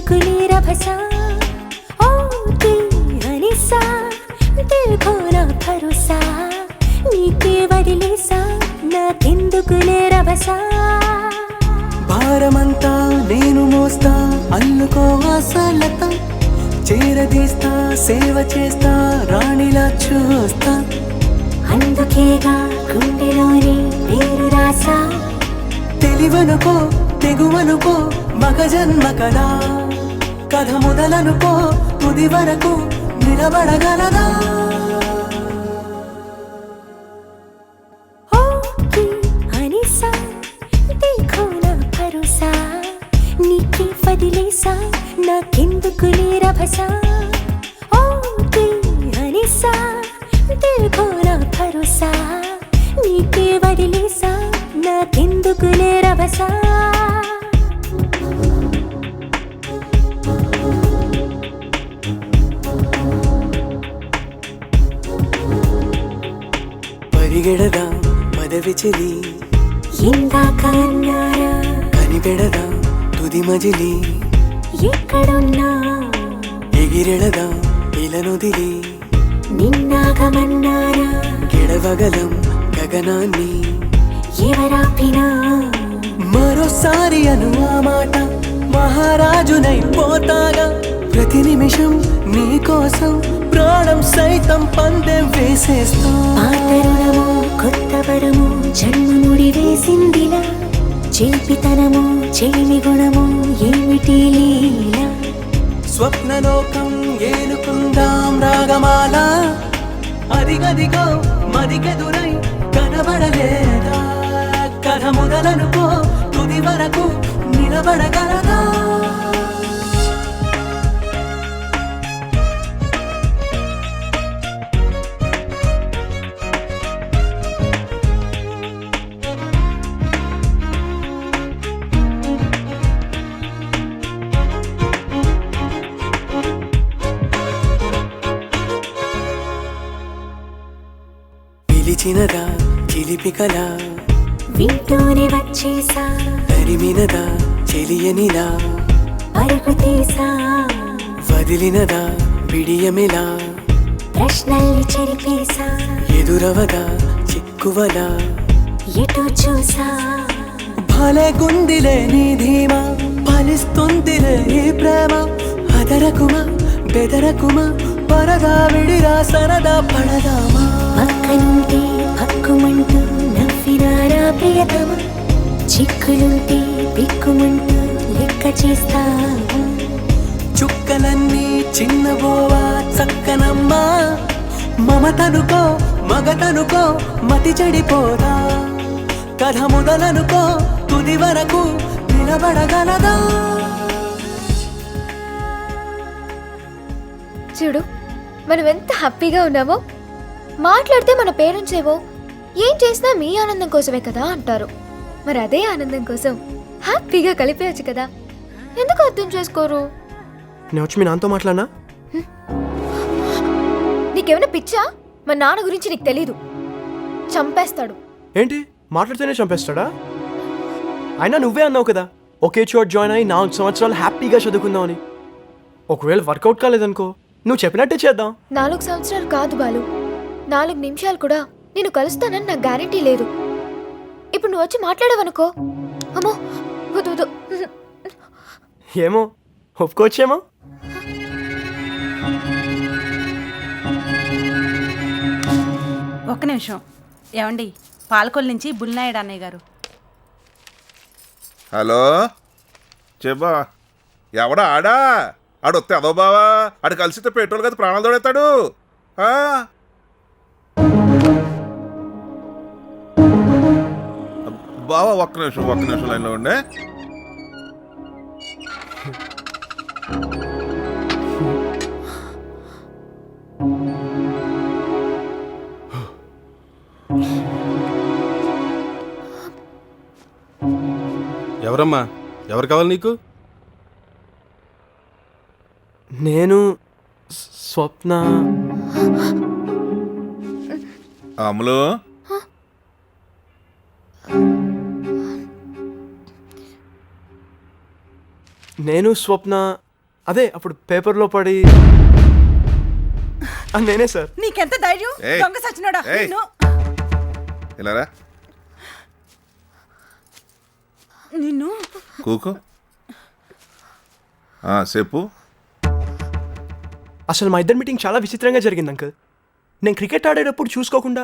నాకెందుకులే రభసా ఓకే అనిసా देखो ना भरोसा నీకే వదిలేసా నాకెందుకులే రభసా భారమంతా నేను మోస్తా అల్లుకో ఆశలత చేరదీస్తా సేవ చేస్తా రాణిలా చూస్తా అందుకేగా గుండెలోని పేరు రాసా తెలివనుకో తెగువనుకో మగ జన్మ కదా కథ మొదలనుకో తుది వరకు నిలబడగలదా ఓకే అనిసా देखो ना भरोसा నీకే వదిలేసా నాకెందుకులే రభసా ఓకే అనిసా देखो ना भरोसा నీకే వదిలేసా నాకెందుకులే రభసా పరిగెడదా పదవి చెలి ఇందాక అన్నారా కనిపెడదా తుది మజిలి ఎక్కడున్నా ఎగిరెడదా ఇలనొదిలి నిన్నాగమన్నారా గెడవగలం గగనాన్ని ఎవరాపినా మరోసారి అను ఆ మాట మహారాజునై పోతాగా ప్రతి నిమిషం నీ కోసం ప్రాణం సైతం పందెం వేసేస్తా పాత రుణము కొత్త వరము జన్మ ముడి వేసిందిలా చిలిపితనము చెలిమి గుణము ఏమిటి లీలా స్వప్నలోకం ఏలుకుందాం రాగమాల అదిగదిగో మదికెదురై కనబడలేదా కథ మొదలనుకో తుది వరకు నిలబడగలదా పిలిచినదా చిలిపికలా వింటూనే వచ్చేసా తరిమినదా చెలియనిలా పరుగు తీసా వదిలినదా బిడియమిలా ప్రశ్నల్ని చెరిపేసా ఎదురవదా చిక్కువలా ఎటు చూసా భలే గుందిలే నీ ధీమా ఫలిస్తుందిలే ఈ ప్రేమ అదరకుమా బెదరకుమా పరదా విడిరా సరదా పడదామా పక్కనుంటే హక్కుమంటూ నవ్వినారా ప్రియతమ చిక్కులుంటే బిక్కుమంటూ లెక్క చేస్తావా చుక్కలన్నీ చిన్నబోవా చక్కనమ్మా మమతనుకో మగతనుకో మతి చెడిపోదా కథ మొదలనుకో తుది వరకు నిలబడగలదా చూడు మనం ఎంత హ్యాపీగా ఉన్నామో మాట్లాడితే మన పేరెంట్స్ ఏమో ఏం చేసినా మీ ఆనందం కోసమే కదా అంటారు. మరి అదే ఆనందం కోసం హ్యాపీగా కలిపేయచ్చు కదా, ఎందుకు అర్థం చేసుకోరు? నేను వచ్చి మీ నాన్నతో మాట్లాడినా? నీకేమైనా పిచ్చా? మా నాన్న గురించి నీకు తెలీదు, చంపేస్తాడు. ఏంటి మాట్లాడితేనే చంపేస్తాడా? అయినా నువ్వే అన్నావు కదా ఒకే చోట జాయిన్ అయ్యి 4 సంవత్సరాలు హ్యాపీగా చదువుకుందామని. ఒకవేళ వర్కౌట్ కాలేదనుకో నువ్వు చెప్పినట్టే చేద్దాం. 4 సంవత్సరాలు కాదు బాలు, 4 నిమిషాలు కూడా నేను కలుస్తానని నాకు గ్యారెంటీ లేదు. ఇప్పుడు నువ్వు వచ్చి మాట్లాడవనుకో, అమ్మో వద్దు వద్దు. ఏమో ఒప్పుకోవచ్చేమో. ఒక్క నిమిషం ఏమండి, పాలకొల్లు నుంచి బుల్నాయుడు అన్నయ్య గారు. హలో చెప్పా, ఎవడా ఆడా? ఆడొస్తే అదో బావా, ఆడు కలిసితే పెట్రోల్ కదా ప్రాణాలు తోడెత్తాడు. బావా ఒక్క నిమిషం లైన్లో ఉండే. ఎవరమ్మా, ఎవరు కావాలి నీకు? నేను స్వప్న. అమలు నేను స్వప్న అదే అప్పుడు పేపర్లో పడి నేనే సార్. నీకెంత ధైర్యం ఏయ్. దొంగ సచ్చినోడా ఏయ్. నిన్ను. ఇలారా నిన్ను కూకో చెప్పు. అసలు మా ఇద్దరు మీటింగ్ చాలా విచిత్రంగా జరిగింది అంకుల్. నేను క్రికెట్ ఆడేటప్పుడు చూసుకోకుండా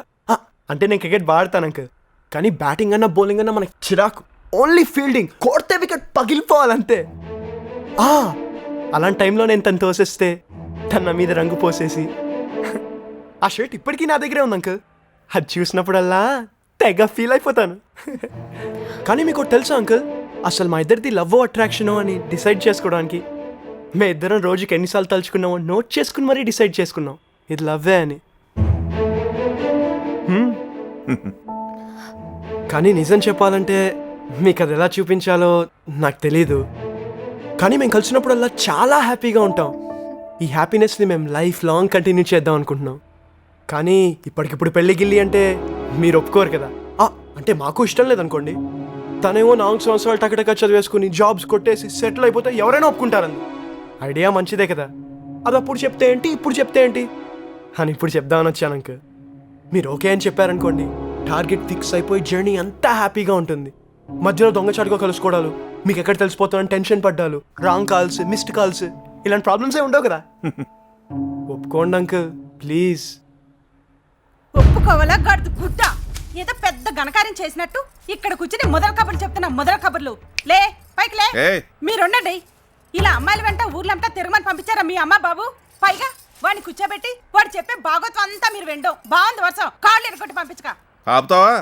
అంటే నేను క్రికెట్ బాడతాను అంకుల్, కానీ బ్యాటింగ్ అన్నా బౌలింగ్ అన్నా మనకి చిరాకు. ఓన్లీ ఫీల్డింగ్, కొడితే వికెట్ పగిలిపోవాలంతే. అలాంటి టైంలో నేను తను తోసేస్తే తన నా మీద రంగు పోసేసి ఆ షర్ట్ ఇప్పటికీ నా దగ్గరే ఉంది అంకుల్. అది చూసినప్పుడల్లా తెగ ఫీల్ అయిపోతాను. కానీ మీకు ఒకటి తెలుసా అంకుల్, అసలు మా ఇద్దరిది లవ్ అట్రాక్షనో అని డిసైడ్ చేసుకోవడానికి మే ఇద్దరం రోజుకి ఎన్నిసార్లు తలుచుకున్నామో నోట్ చేసుకుని మరీ డిసైడ్ చేసుకున్నాం ఇది లవ్వే అని. కానీ నిజం చెప్పాలంటే మీకు అది ఎలా చూపించాలో నాకు తెలీదు. కానీ మేము కలిసినప్పుడల్లా చాలా హ్యాపీగా ఉంటాం. ఈ హ్యాపీనెస్ని మేము లైఫ్ లాంగ్ కంటిన్యూ చేద్దాం అనుకుంటున్నాం. కానీ ఇప్పటికిప్పుడు పెళ్లి గిల్లి అంటే మీరు ఒప్పుకోరు కదా. అంటే మాకు ఇష్టం లేదనుకోండి. తనేమో 4 సంవత్సరాలు టకటక చదివేసుకుని జాబ్స్ కొట్టేసి సెటిల్ అయిపోతే ఎవరైనా ఒప్పుకుంటారండి. ఐడియా మంచిదే కదా. అది అప్పుడు చెప్తే ఏంటి, ఇప్పుడు చెప్తే ఏంటి అని ఇప్పుడు చెప్దామని వచ్చాను అంకుల్. మీరు ఓకే అని చెప్పారనుకోండి, టార్గెట్ ఫిక్స్ అయిపోయి జర్నీ అంతా హ్యాపీగా ఉంటుంది. మధ్యలో దొంగచాటుగా కలుసుకోవడాలు, మీకు ఎక్కడ తెలిసిపోతామని టెన్షన్ పడ్డాలు, రాంగ్ కాల్స్, మిస్డ్ కాల్స్, ఇలాంటి ప్రాబ్లమ్స్ ఏ ఉండవు కదా. ఒప్పుకోండి అంకుల్ ప్లీజ్. ఒప్పుకోవాలా గడుదు గుడ్డ? ఏదో పెద్ద ఘనకార్యం చేసినట్టు ఇక్కడ కూర్చుని మొదల కబుర్లు చెప్తున్నా. మొదల కబుర్లు లే, పైకి లే. ఏయ్. మీరుండండి. ఇలా అమ్మాయిల వెంట ఊర్లంతా తిరగమని పంపించారా మీ అమ్మ బాబు? పైగా వాడిని కూర్చోబెట్టి వాడు చెప్పే భాగవతం అంతా మీరు వెండం. బాగుంది వర్షం, కాళ్ళు ఎరగొట్టి పంపించక. ఆపుతావా?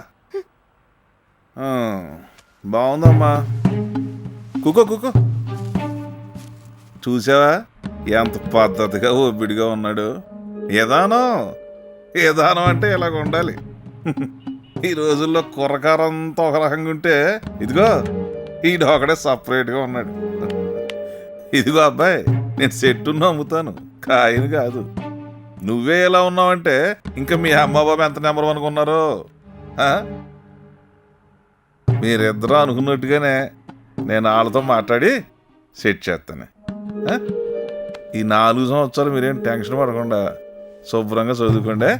బాగుందమ్మా. కూకో కూకో. చూసావా ఎంత పద్ధతిగా ఓపిడిగా ఉన్నాడు. ఏదానం అంటే ఇలాగ ఉండాలి. ఈ రోజుల్లో కుర్రకారంతా ఒక రకంగా ఉంటే ఇదిగో ఈడొకడే సపరేట్గా ఉన్నాడు. ఇదిగో అబ్బాయి, నేను సెట్టును నమ్ముతాను, కాయను కాదు. నువ్వే ఎలా ఉన్నావంటే ఇంకా మీ అమ్మ బాబు ఎంత నెంబర్ అనుకున్నారు. మీరిద్దరూ అనుకున్నట్టుగానే నేను వాళ్ళతో మాట్లాడి సెట్ చేస్తాను. ఈ 4 సంవత్సరాలు మీరేం టెన్షన్ పడకుండా శుభ్రంగా చదువుకోండి.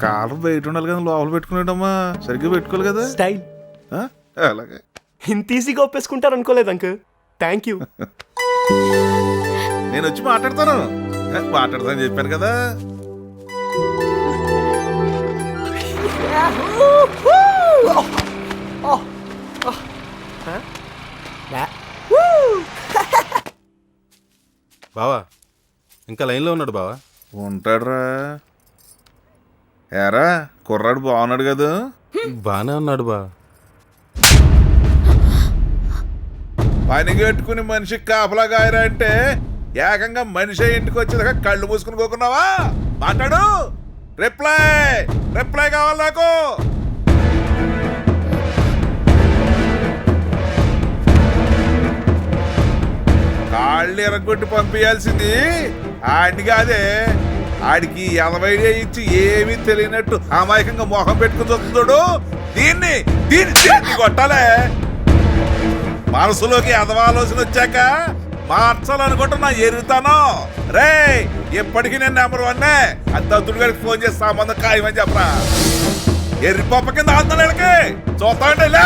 కాలం బయట ఉండాలి కదా, లోపల పెట్టుకునేటమ్మా సరిగ్గా పెట్టుకోవాలి కదా. స్టైల్ అలాగే ఇంత ఈజీగా ఒప్పేసుకుంటారు అనుకోలేదు అంకుల్. Thank you. నేను వచ్చి మాట్లాడతానని చెప్పాను కదా. బావా ఇంకా లైన్లో ఉన్నాడు బావా. ఉంటాడురా. ఏరా కుర్రాడు బాగున్నాడు కదా. బాగానే ఉన్నాడు బా. పని కట్టుకుని మనిషికి కాపలా గాయరా అంటే ఏకంగా మనిషి ఇంటికి వచ్చేదాకా కళ్ళు మూసుకుని పోకున్నావా? మాట్లాడు. రిప్లై కావాలి నాకు. కాళ్ళు ఎరగొట్టి పంపించాల్సింది ఆడిని కాదే. ఆడికి 80 ఇచ్చి ఏమీ తెలియనట్టు అమాయకంగా మొహం పెట్టుకుని చూస్తున్నాడు. దీన్ని కొట్టాలే. మనసులోకి ఎదవాలోచన వచ్చాక మార్చాలనుకుంటున్నా. ఎరుగుతాను రే. ఎప్పటికీ నేను నెంబర్ 1. అది దత్తుడు గారికి ఫోన్ చేసి సంబంధం ఖాయమని చెప్పరా. ఎర్రి పప్ప కింద ఆందోళనకి చూస్తామండి. ఇలా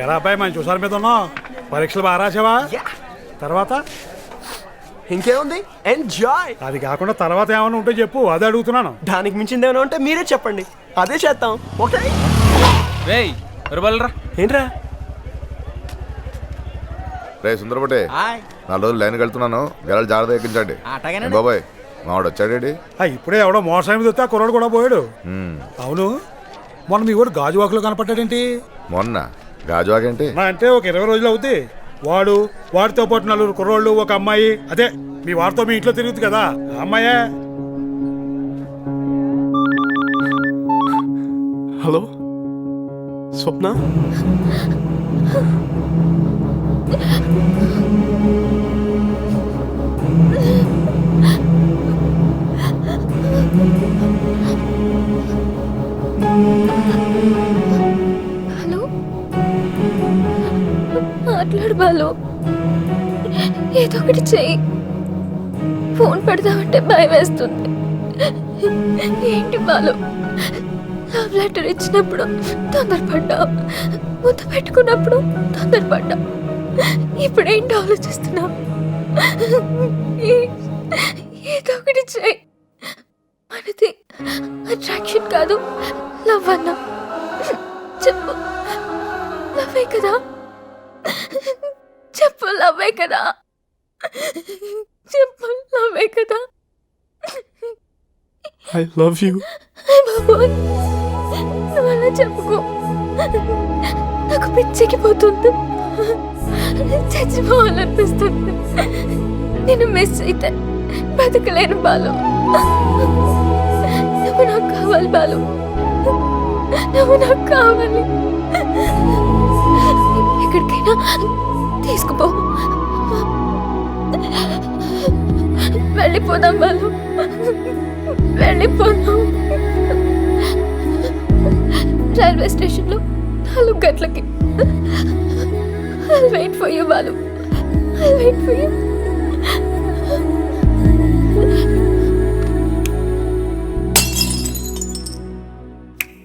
ఎలా అబ్బాయి మంచి చూసారు మీద ఉన్నావు? పరీక్షలు బాగా రాసావా? తర్వాత ఇంకేముంది, ఎంజాయ్. అది కాకుండా తర్వాత ఏమైనా ఉంటే చెప్పు, అదే అడుగుతున్నాను. దానికి మించింది ఏమైనా ఉంటే మీరే చెప్పండి, అదే చేద్దాం. ఓకే ఏంట్రా? రే సుందరపటే, 4 రోజులు లైన్కి వెళ్తున్నాను, గెలాలు జాగ్రత్త ఎక్కించండి. బాబాయ్ మావాడు వచ్చాడేడి? ఇప్పుడే ఎవడో మోటార్ సైకిల్ మీద వస్తే ఆ కుర్రాడు కూడా పోయాడు. అవును, మొన్న మీ వాడు గాజువాకలో కనపడ్డాడేంటి? మొన్న గాజువాకేంటి అంటే ఒక 20 రోజులు అవుతుంది. వాడితో పాటు 4 కుర్రోళ్ళు, ఒక అమ్మాయి, అదే మీ వాడితో మీ ఇంట్లో తిరుగుతుంది కదా ఆ అమ్మాయే. హలో స్వప్న హలో మాట్లాడు బాలు, ఏదో ఒకటి చెయ్యి. ఫోన్ పెడదామంటే భయం వేస్తుంది. ఏంటి బాలు, లవ్ లెటర్ ఇచ్చినప్పుడు తొందరపడ్డావు, ముద్ద పెట్టుకున్నప్పుడు తొందరపడ్డావు, ఇప్పుడేంటి ఆలోచిస్తున్నావు? ఏదో ఒకటి చెయ్యి. మనది అట్రాక్షన్ కాదు, లవ్ అన్నా. చెప్పు, లవ్వే కదా? చెప్పు, లవ్వే కదా? చెప్పు, లవ్వే కదా? I love you. బాబోయ్, నువ్వు అలా చెప్పుకో, నాకు పిచ్చెక్కిపోతుంది, చచ్చిపోవాలనిపిస్తుంది. నేను మిస్ అయితే బతకలేను బాలు. నువ్వు నాకు కావాలి బాలు, నువ్వు నాకు కావాలి. ఎక్కడికైనా తీసుకుపో, వెళ్ళిపోదాం బాలు, వెళ్ళిపోదాం. రైల్వే స్టేషన్లో 4 గంటలకి. I'll wait for you, Balu. I'll wait for you.